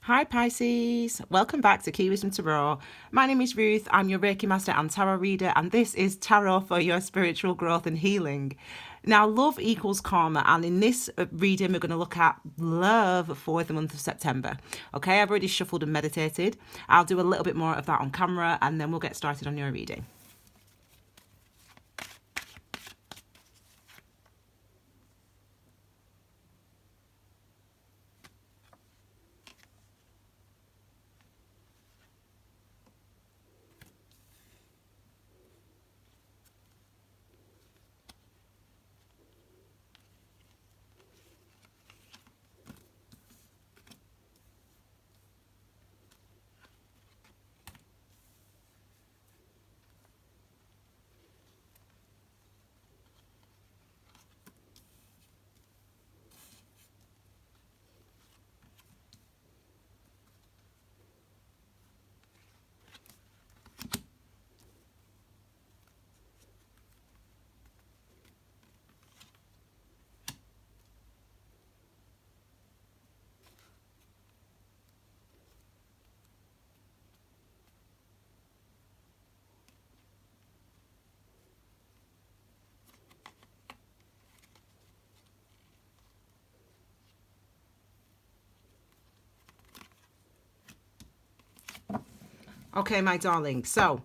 Hi Pisces, welcome back to Key Wisdom Tarot. My name is Ruth, I'm your Reiki Master and Tarot Reader, and this is Tarot for your spiritual growth and healing. Now, love equals karma, and in this reading we're going to look at love for the month of September. Okay, I've already shuffled and meditated. I'll do a little bit more of that on camera and then we'll get started on your reading. Okay, my darling. So,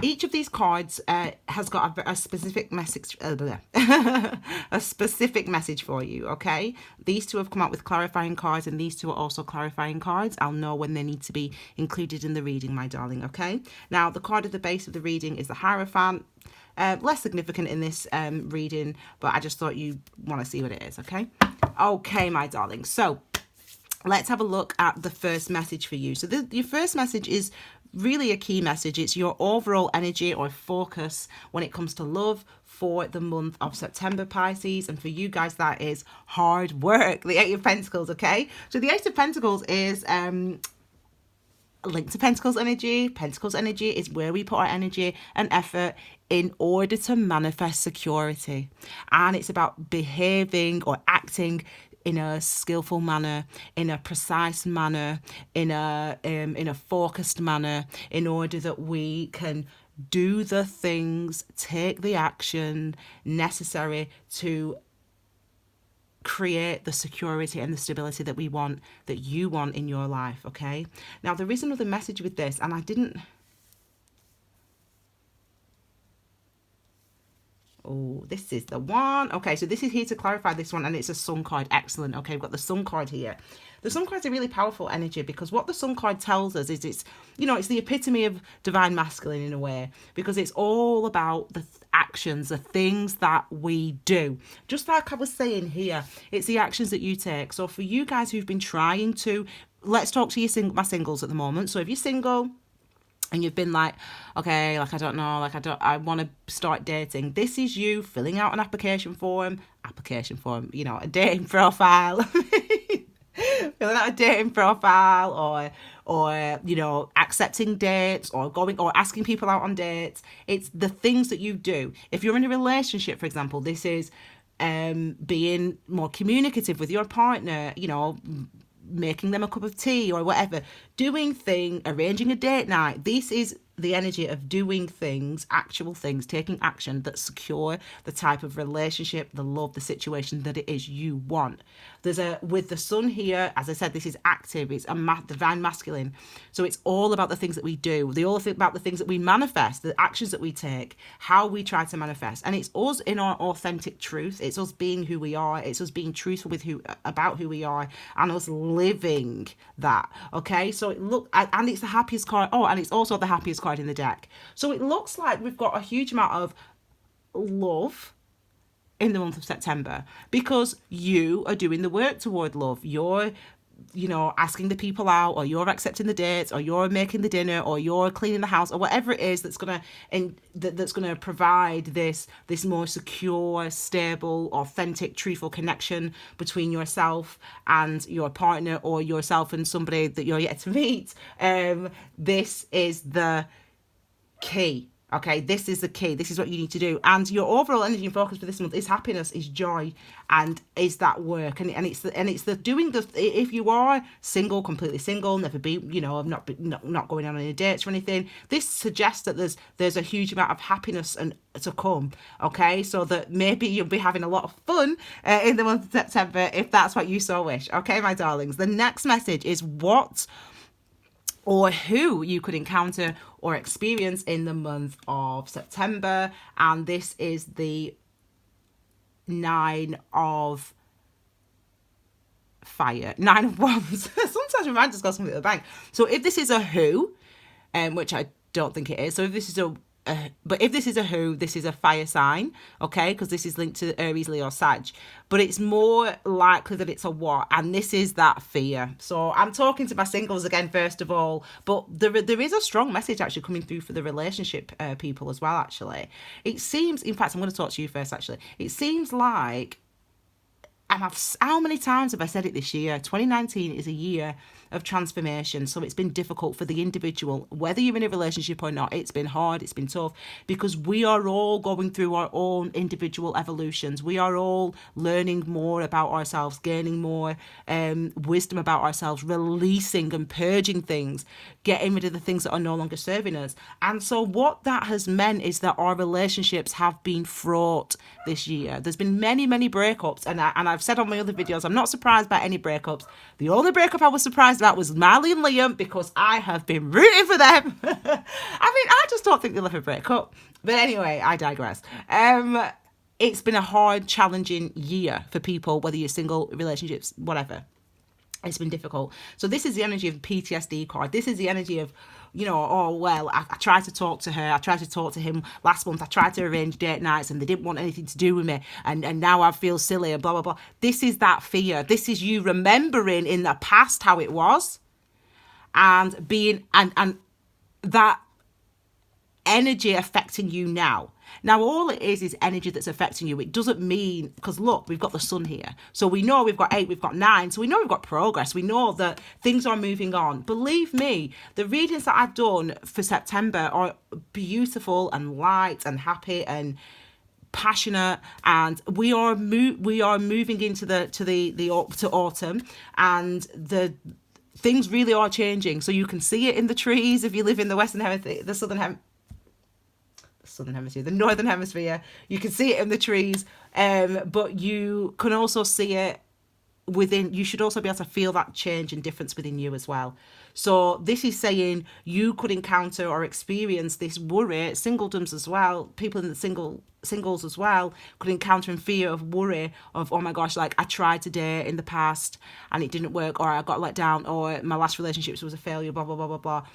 each of these cards has got a specific message, a specific message for you. Okay, these two have come out with clarifying cards, and these two are also clarifying cards. I'll know when they need to be included in the reading, my darling. Okay. Now, the card at the base of the reading is the Hierophant. Less significant in this reading, but I just thought you want to see what it is. Okay. Okay, my darling. So, let's have a look at the first message for you. So your first message is really a key message. It's your overall energy or focus when it comes to love for the month of September, Pisces. And for you guys, that is hard work. The Eight of Pentacles, okay? So the Eight of Pentacles is linked to Pentacles energy. Pentacles energy is where we put our energy and effort in order to manifest security. And it's about behaving or acting in a skillful manner, in a precise manner, in a focused manner, in order that we can do the things, take the action necessary to create the security and the stability that we want, that you want in your life. Okay. Now there is another message with this, and I didn't. Oh, this is the one. Okay, so this is here to clarify this one, and it's a Sun card. Excellent. Okay, we've got the Sun card here. The Sun card's a really powerful energy, because what the Sun card tells us is it's the epitome of divine masculine in a way, because it's all about the actions, the things that we do. Just like I was saying here, it's the actions that you take. So for you guys who've been trying to, let's talk to my singles at the moment. So if you're single, and you've been like, okay, like, I want to start dating. This is you filling out an application form, a dating profile, filling out a dating profile, or accepting dates, or asking people out on dates. It's the things that you do. If you're in a relationship, for example, this is being more communicative with your partner, making them a cup of tea or whatever, arranging a date night. This is the energy of doing things, actual things, taking action that secure the type of relationship, the love, the situation that it is you want. With the Sun here, as I said, this is active, it's a divine masculine. So it's all about the things that we do. They all think about the things that we manifest, the actions that we take, how we try to manifest. And it's us in our authentic truth. It's us being who we are. It's us being truthful about who we are, and us living that. Okay, so and it's the happiest card. Oh, and it's also the happiest card in the deck. So it looks like we've got a huge amount of love in the month of September, because you are doing the work toward love. You're asking the people out, or you're accepting the dates, or you're making the dinner, or you're cleaning the house, or whatever it is that's gonna provide this more secure, stable, authentic, truthful connection between yourself and your partner, or yourself and somebody that you're yet to meet. This is the key. Okay, this is the key. This is what you need to do. And your overall energy and focus for this month is happiness, is joy, and is that work. And it's the doing the, if you are single, completely single, never be, you know, not going on any dates or anything, this suggests that there's a huge amount of happiness and to come. Okay, so that maybe you'll be having a lot of fun in the month of September if that's what you so wish. Okay, my darlings. The next message is what or who you could encounter or experience in the month of September. And this is the 9 of fire, 9 of wands. Sometimes my mind just got something at the bank. So if this is a who, which I don't think it is, so if this is but if this is a who, this is a fire sign, okay, because this is linked to Aries, Leo, Sag, but it's more likely that it's a what, and this is that fear. So I'm talking to my singles again first of all, but there is a strong message actually coming through for the relationship people as well. Actually, it seems, in fact, I'm going to talk to you first. Actually, it seems like, and how many times have I said it this year? 2019 is a year of transformation. So it's been difficult for the individual, whether you're in a relationship or not. It's been hard, it's been tough, because we are all going through our own individual evolutions. We are all learning more about ourselves, gaining more wisdom about ourselves, releasing and purging things, getting rid of the things that are no longer serving us. And so what that has meant is that our relationships have been fraught this year. There's been many, many breakups, and I've said on my other videos, I'm not surprised by any breakups. The only breakup I was surprised about was Marley and Liam, because I have been rooting for them. I mean, I just don't think they'll ever break up. But anyway, I digress. It's been a hard, challenging year for people, whether you're single, relationships, whatever. It's been difficult. So this is the energy of the PTSD card. This is the energy of, you know, oh, well, I tried to talk to her. I tried to talk to him last month. I tried to arrange date nights and they didn't want anything to do with me. And now I feel silly and blah, blah, blah. This is that fear. This is you remembering in the past how it was and being, and that energy affecting you now. Now, all it is energy that's affecting you. It doesn't mean, because look, we've got the sun here. So we know we've got 8, we've got 9. So we know we've got progress. We know that things are moving on. Believe me, the readings that I've done for September are beautiful and light and happy and passionate, and we are moving into to autumn, and the things really are changing. So you can see it in the trees if you live in the Western Hemisphere, the Northern Hemisphere. You can see it in the trees, but you can also see it within. You should also be able to feel that change and difference within you as well. So this is saying you could encounter or experience this worry, singledoms as well, people in the singles as well could encounter and fear of worry of, oh my gosh, like I tried to date in the past and it didn't work, or I got let down, or my last relationship was a failure, blah, blah, blah, blah, blah.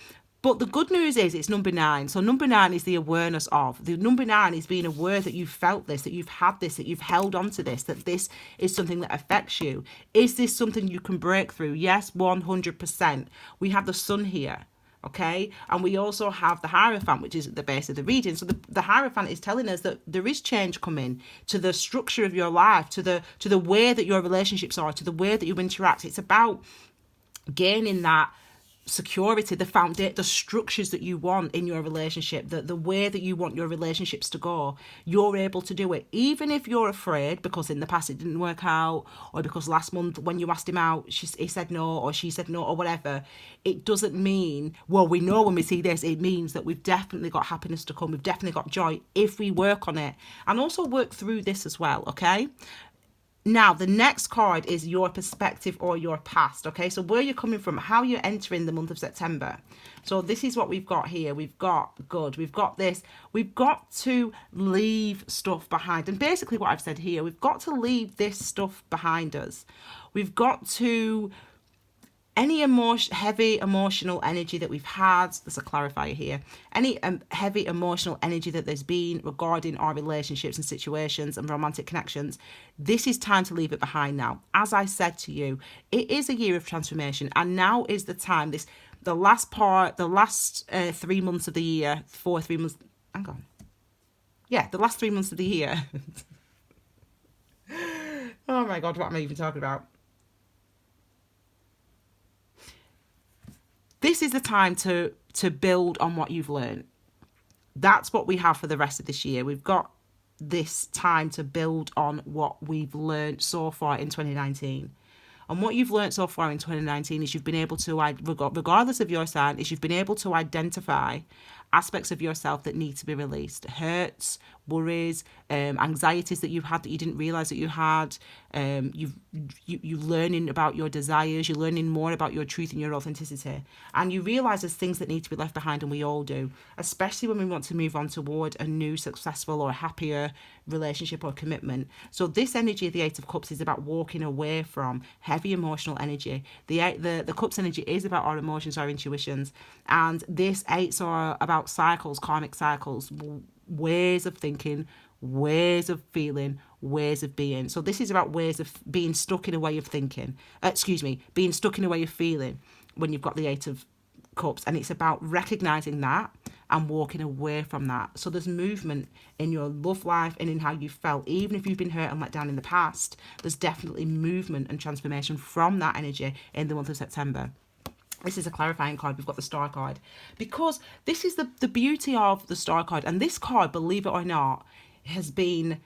But the good news is it's number 9. So number 9 is the awareness of. The number 9 is being aware that you've felt this, that you've had this, that you've held on to this, that this is something that affects you. Is this something you can break through? Yes, 100%. We have the sun here, okay? And we also have the Hierophant, which is at the base of the reading. So the Hierophant is telling us that there is change coming to the structure of your life, to the way that your relationships are, to the way that you interact. It's about gaining that security, the structures that you want in your relationship, the way that you want your relationships to go. You're able to do it, even if you're afraid because in the past it didn't work out, or because last month when you asked him out he said no, or she said no, or whatever. It doesn't mean, well, we know when we see this, it means that we've definitely got happiness to come, we've definitely got joy if we work on it and also work through this as well. Okay, now, the next card is your perspective or your past, okay? So where you're coming from, how you're entering the month of September. So this is what we've got here. We've got this. We've got to leave stuff behind. And basically what I've said here, we've got to leave this stuff behind us. We've got to... Any heavy emotional energy that we've had, there's a clarifier here, any heavy emotional energy that there's been regarding our relationships and situations and romantic connections, this is time to leave it behind now. As I said to you, it is a year of transformation, and now is the time, the last 3 months of the year, the last 3 months of the year. Oh my God, what am I even talking about? This is the time to build on what you've learned. that's what we have for the rest of this year. We've got this time to build on what we've learned so far in 2019. And what you've learned so far in 2019 is you've been able to, regardless of your sign, is you've been able to identify aspects of yourself that need to be released. Hurts, worries, anxieties that you've had that you didn't realize that you had. You're learning about your desires. You're learning more about your truth and your authenticity. And you realize there's things that need to be left behind, and we all do, especially when we want to move on toward a new, successful or happier relationship or commitment. So this energy of the Eight of Cups is about walking away from heavy emotional energy. The Cups energy is about our emotions, our intuitions, and this eights are about cycles, karmic cycles, ways of thinking, ways of feeling, ways of being. So this is about ways of being stuck in a way of thinking. Being stuck in a way of feeling when you've got the Eight of Cups, and it's about recognizing that and walking away from that. So there's movement in your love life and in how you felt. Even if you've been hurt and let down in the past, there's definitely movement and transformation from that energy in the month of September. This is a clarifying card. We've got the Star card, because this is the beauty of the Star card. And this card, believe it or not, has been,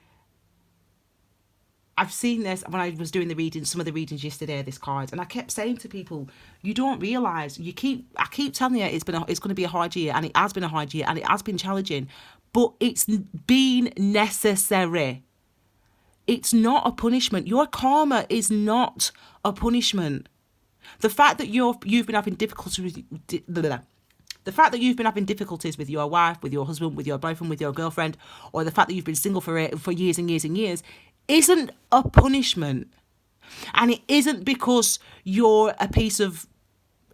I've seen this when I was doing the readings, some of the readings yesterday, this card, and I kept saying to people, you don't realise, I keep telling you it's going to be a hard year, and it has been a hard year, and it has been challenging, but it's been necessary. It's not a punishment. Your karma is not a punishment. The fact that you've been having difficulties with your wife, with your husband, with your boyfriend, with your girlfriend, or the fact that you've been single for years and years and years, isn't a punishment. And it isn't because you're a piece of,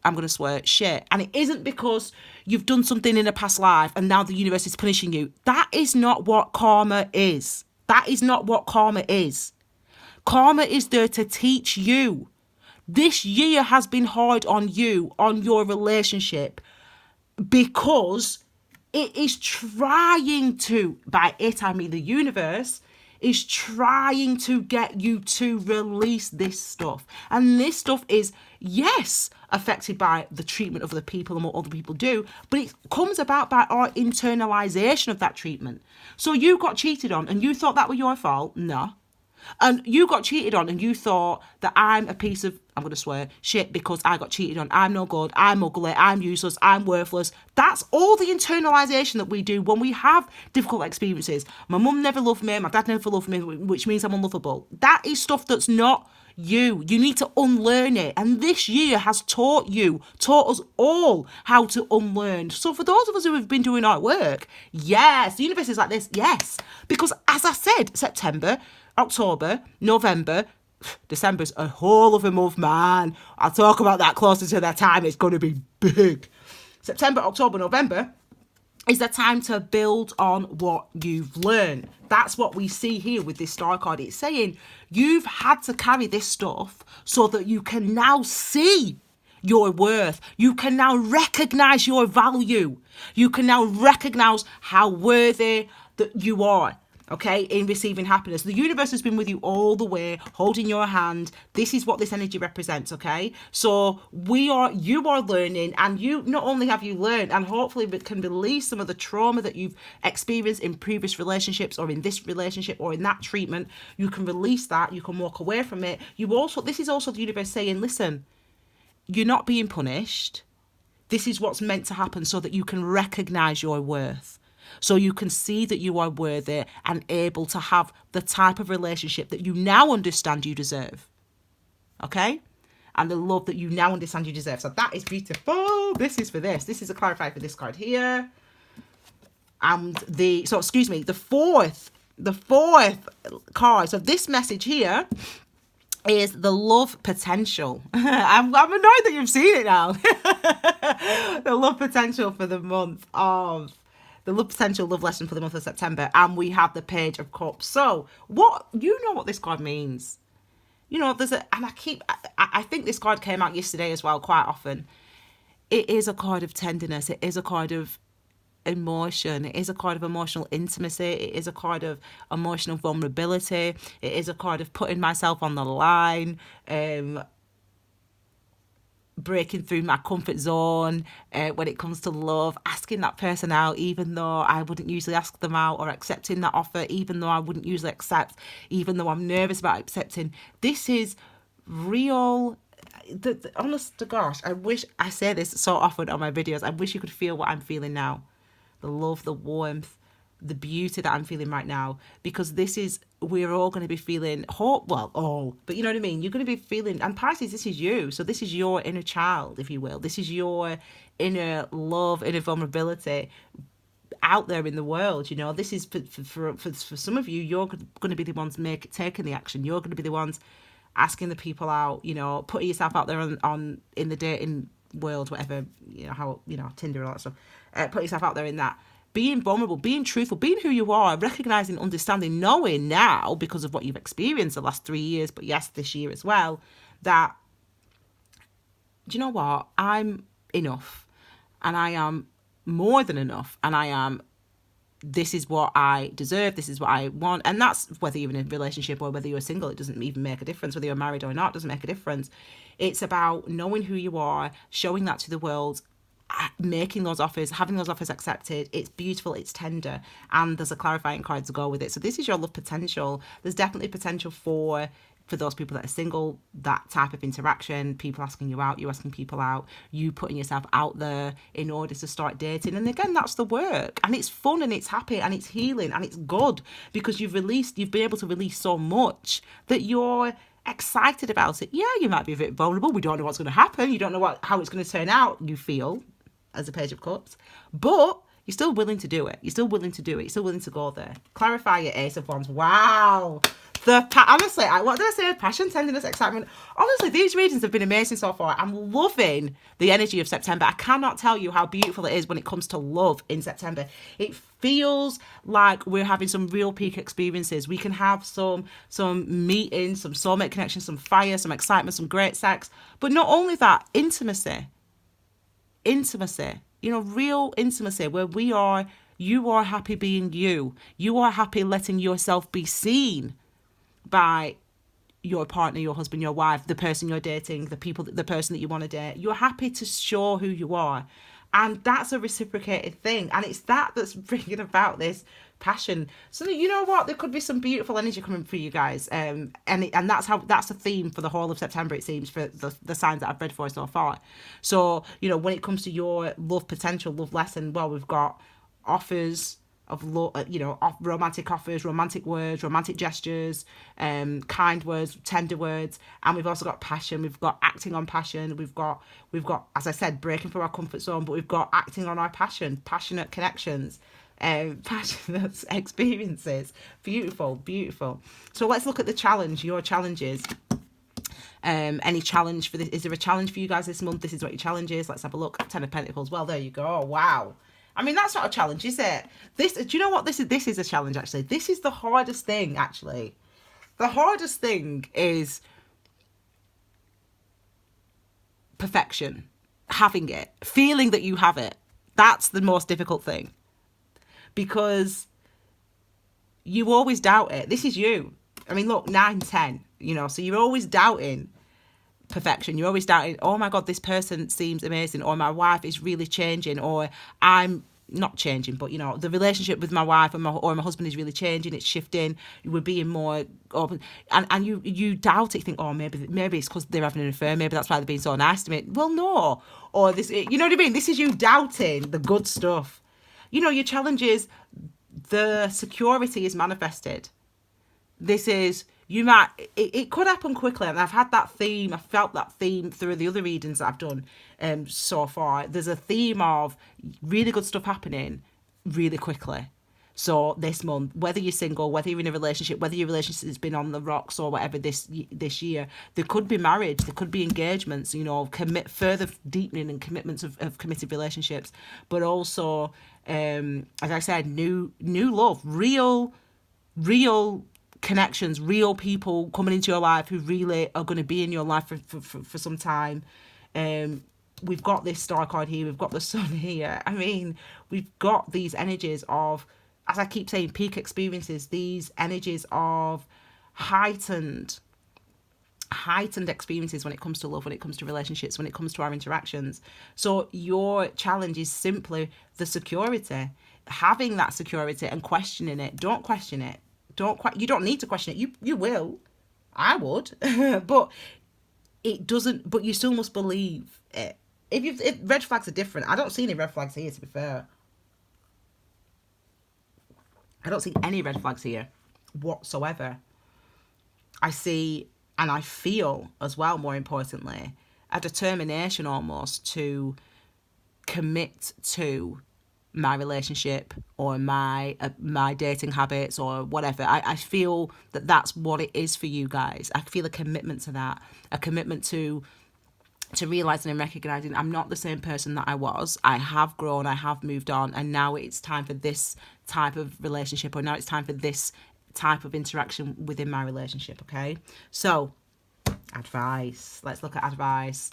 I'm going to swear, shit. And it isn't because you've done something in a past life and now the universe is punishing you. That is not what karma is. That is not what karma is. Karma is there to teach you. This year has been hard on you, on your relationship, because it is trying to, by it I mean the universe, is trying to get you to release this stuff. And this stuff is, yes, affected by the treatment of other people and what other people do, but it comes about by our internalization of that treatment. So you got cheated on and you thought that was your fault? No. And you got cheated on and you thought that I'm a piece of, I'm going to swear, shit because I got cheated on. I'm no good. I'm ugly. I'm useless. I'm worthless. That's all the internalization that we do when we have difficult experiences. My mum never loved me. My dad never loved me, which means I'm unlovable. That is stuff that's not you. You need to unlearn it. And this year has taught us all how to unlearn. So for those of us who have been doing our work, yes, the universe is like this. Yes. Because as I said, September, October, November, December's a whole of a month, man. I'll talk about that closer to that time. It's going to be big. September, October, November is the time to build on what you've learned. That's what we see here with this Star card. It's saying you've had to carry this stuff so that you can now see your worth. You can now recognize your value. You can now recognize how worthy that you are. Okay, in receiving happiness. The universe has been with you all the way, holding your hand. This is what this energy represents, okay? So you are learning, and you not only have you learned, and hopefully can release some of the trauma that you've experienced in previous relationships or in this relationship or in that treatment. You can release that. You can walk away from it. This is also the universe saying, listen, you're not being punished. This is what's meant to happen so that you can recognize your worth. So you can see that you are worthy and able to have the type of relationship that you now understand you deserve. Okay? And the love that you now understand you deserve. So that is beautiful. This is for this. This is a clarifier for this card here. And the fourth card. So this message here is the love potential. I'm annoyed that you've seen it now. The love potential for the month of the love potential love lesson for the month of September, and we have the Page of Cups. So what this card means. I think this card came out yesterday as well, quite often. It is a card of tenderness. It is a card of emotion. It is a card of emotional intimacy. It is a card of emotional vulnerability. It is a card of putting myself on the line, breaking through my comfort zone when it comes to love, asking that person out even though I wouldn't usually ask them out, or accepting that offer even though I wouldn't usually accept, even though I'm nervous about accepting. This is real. Honest to gosh, I wish, I say this so often on my videos, I wish you could feel what I'm feeling now. The love, the warmth, the beauty that I'm feeling right now, because this is, we're all going to be feeling hope, well, all, but you know what I mean, you're going to be feeling, and Pisces, this is you, so this is your inner child, if you will, this is your inner love, inner vulnerability out there in the world. You know, this is for some of you, you're going to be the ones taking the action, you're going to be the ones asking the people out, you know, putting yourself out there on in the dating world, whatever, you know, how, you know, Tinder and all that stuff, put yourself out there in that, being vulnerable, being truthful, being who you are, recognizing, understanding, knowing now, because of what you've experienced the last 3 years, but yes, this year as well, that, do you know what, I'm enough, and I am more than enough, and I am, this is what I deserve, this is what I want. And that's whether you're in a relationship or whether you're single, it doesn't even make a difference. Whether you're married or not, doesn't make a difference. It's about knowing who you are, showing that to the world, making those offers, having those offers accepted. It's beautiful, it's tender, and there's a clarifying card to go with it. So this is your love potential. There's definitely potential for those people that are single, that type of interaction, people asking you out, you asking people out, you putting yourself out there in order to start dating. And again, that's the work, and it's fun, and it's happy, and it's healing, and it's good, because you've been able to release so much that you're excited about it. Yeah, you might be a bit vulnerable, we don't know what's going to happen, you don't know how it's going to turn out, you feel, as a Page of Cups, but you're still willing to do it. You're still willing to do it. You're still willing to go there. Clarify your Ace of Wands. Wow. Honestly, what did I say? Passion, tenderness, excitement. Honestly, these readings have been amazing so far. I'm loving the energy of September. I cannot tell you how beautiful it is when it comes to love in September. It feels like we're having some real peak experiences. We can have some meetings, some soulmate connections, some fire, some excitement, some great sex. But not only that, intimacy, you know, real intimacy where you are happy being you. You are happy letting yourself be seen by your partner, your husband, your wife, the person you're dating, the person that you want to date. You're happy to show who you are. And that's a reciprocated thing. And it's that's bringing about this passion. So you know what? There could be some beautiful energy coming for you guys. And that's a theme for the whole of September, it seems, for the signs that I've read for so far. So, you know, when it comes to your love potential, love lesson, well, we've got offers of love, you know, romantic offers, romantic words, romantic gestures, kind words, tender words, and we've also got passion. We've got acting on passion. We've got, as I said, breaking from our comfort zone, but we've got acting on our passion, passionate connections, passionate experiences. Beautiful. So let's look at the challenge. Your challenges. Any challenge for this? Is there a challenge for you guys this month? This is what your challenge is. Let's have a look. 10 of Pentacles. Well, there you go. Wow. I mean, that's not a challenge, is it? Do you know what this is? This is a challenge, actually. This is the hardest thing, actually. The hardest thing is perfection. Having it. Feeling that you have it. That's the most difficult thing. Because you always doubt it. This is you. I mean, look, 9, 10, you know, so you're always doubting perfection. You're always doubting, oh my God, this person seems amazing, or my wife is really changing, or I'm not changing, but you know, the relationship with my wife or my husband is really changing, it's shifting, we're being more open, and you doubt it. You think, oh, maybe it's because they're having an affair, maybe that's why they're being so nice to me. Well, no. Or this, you know what I mean? This is you doubting the good stuff. You know, your challenge is the security is manifested. This is, it could happen quickly, and I've had that theme, I felt that theme through the other readings that I've done so far. There's a theme of really good stuff happening really quickly. So this month, whether you're single, whether you're in a relationship, whether your relationship has been on the rocks or whatever this year, there could be marriage, there could be engagements, you know, further deepening and commitments of committed relationships, but also, as I said, new love, real connections, real people coming into your life who really are going to be in your life for some time. We've got this star card here, we've got the sun here. I mean, we've got these energies of, as I keep saying, peak experiences, these energies of heightened heightened experiences when it comes to love, when it comes to relationships, when it comes to our interactions. So your challenge is simply the security, having that security and questioning it. Don't question it. You don't need to question it. You will. I would. But it doesn't, but you still must believe it. If red flags are different, I don't see any red flags here, to be fair. I don't see any red flags here whatsoever. I see, and I feel as well, more importantly, a determination almost to commit to my relationship or my dating habits or whatever. I feel that that's what it is for you guys. I feel a commitment to that, a commitment to realizing and recognizing I'm not the same person that I was. I have grown, I have moved on, and now it's time for this type of relationship, or now it's time for this type of interaction within my relationship. Okay, so advice. Let's look at advice.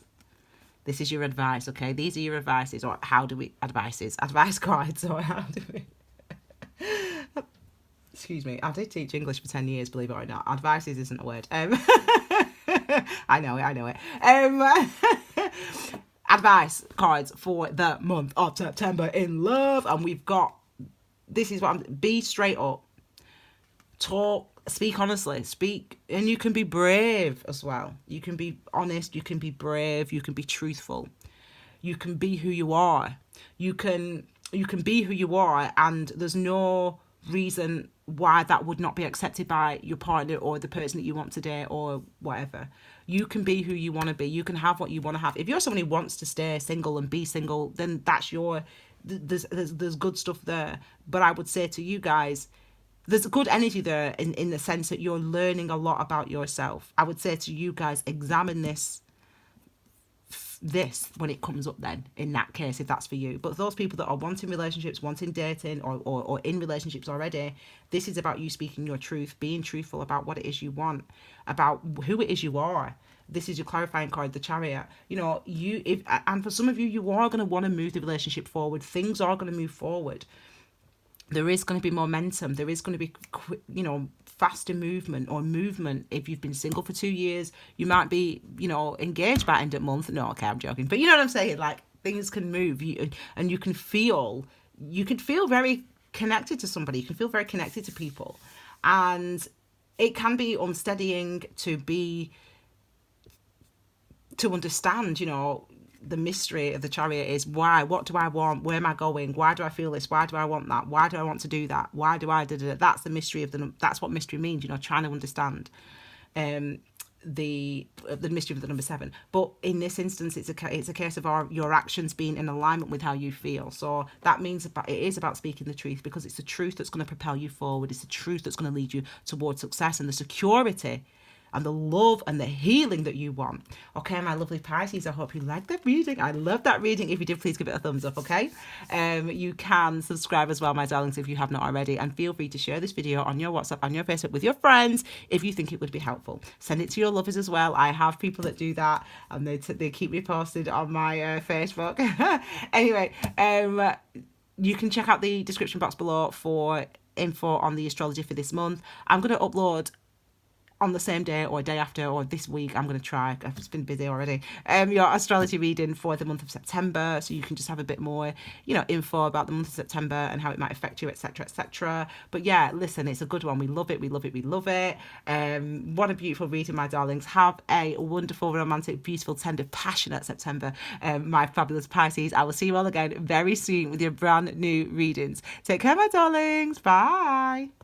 This is your advice, okay? These are your advices, or advice cards, or how do we... Excuse me, I did teach English for 10 years, believe it or not. Advices isn't a word. I know it. Advice cards for the month of September in love. And we've got, this is what be straight up. Talk, speak honestly, and you can be brave as well. You can be honest, you can be brave, you can be truthful. You can be who you are. You can be who you are, and there's no reason why that would not be accepted by your partner or the person that you want to date or whatever. You can be who you want to be. You can have what you want to have. If you're someone who wants to stay single and be single, then that's there's good stuff there. But I would say to you guys, there's a good energy there in the sense that you're learning a lot about yourself. I would say to you guys, examine this when it comes up then, in that case, if that's for you. But those people that are wanting relationships, wanting dating, or in relationships already, this is about you speaking your truth, being truthful about what it is you want, about who it is you are. This is your clarifying card, the Chariot. You know, and for some of you, you are going to want to move the relationship forward. Things are going to move forward. There is going to be momentum. There is going to be, faster movement or movement. If you've been single for 2 years, you might be, engaged by end of month. No, okay, I'm joking. But you know what I'm saying? Like, things can move, and you can feel very connected to somebody. You can feel very connected to people. And it can be unsteadying to understand, the mystery of the Chariot is why, what do I want, where am I going, why do I feel this, why do I want that, why do I want to do that, why do I do that. That's the mystery that's what mystery means, trying to understand the mystery of the number 7. But in this instance, it's a case of your actions being in alignment with how you feel. So that means it is about speaking the truth, because it's the truth that's going to propel you forward. It's the truth that's going to lead you towards success and the security and the love and the healing that you want. Okay, my lovely Pisces, I hope you liked that reading. I love that reading. If you did, please give it a thumbs up, okay? You can subscribe as well, my darlings, if you have not already, and feel free to share this video on your WhatsApp and your Facebook with your friends if you think it would be helpful. Send it to your lovers as well. I have people that do that, and they keep me posted on my Facebook. Anyway, you can check out the description box below for info on the astrology for this month. I'm going to upload on the same day or day after or this week. I'm going to try, I've just been busy already, your astrology reading for the month of September, so you can just have a bit more info about the month of September and how it might affect you, etc. But yeah, listen, it's a good one. We love it. What a beautiful reading, my darlings. Have a wonderful, romantic, beautiful, tender, passionate September, my fabulous Pisces. I will see you all again very soon with your brand new readings. Take care, my darlings. Bye.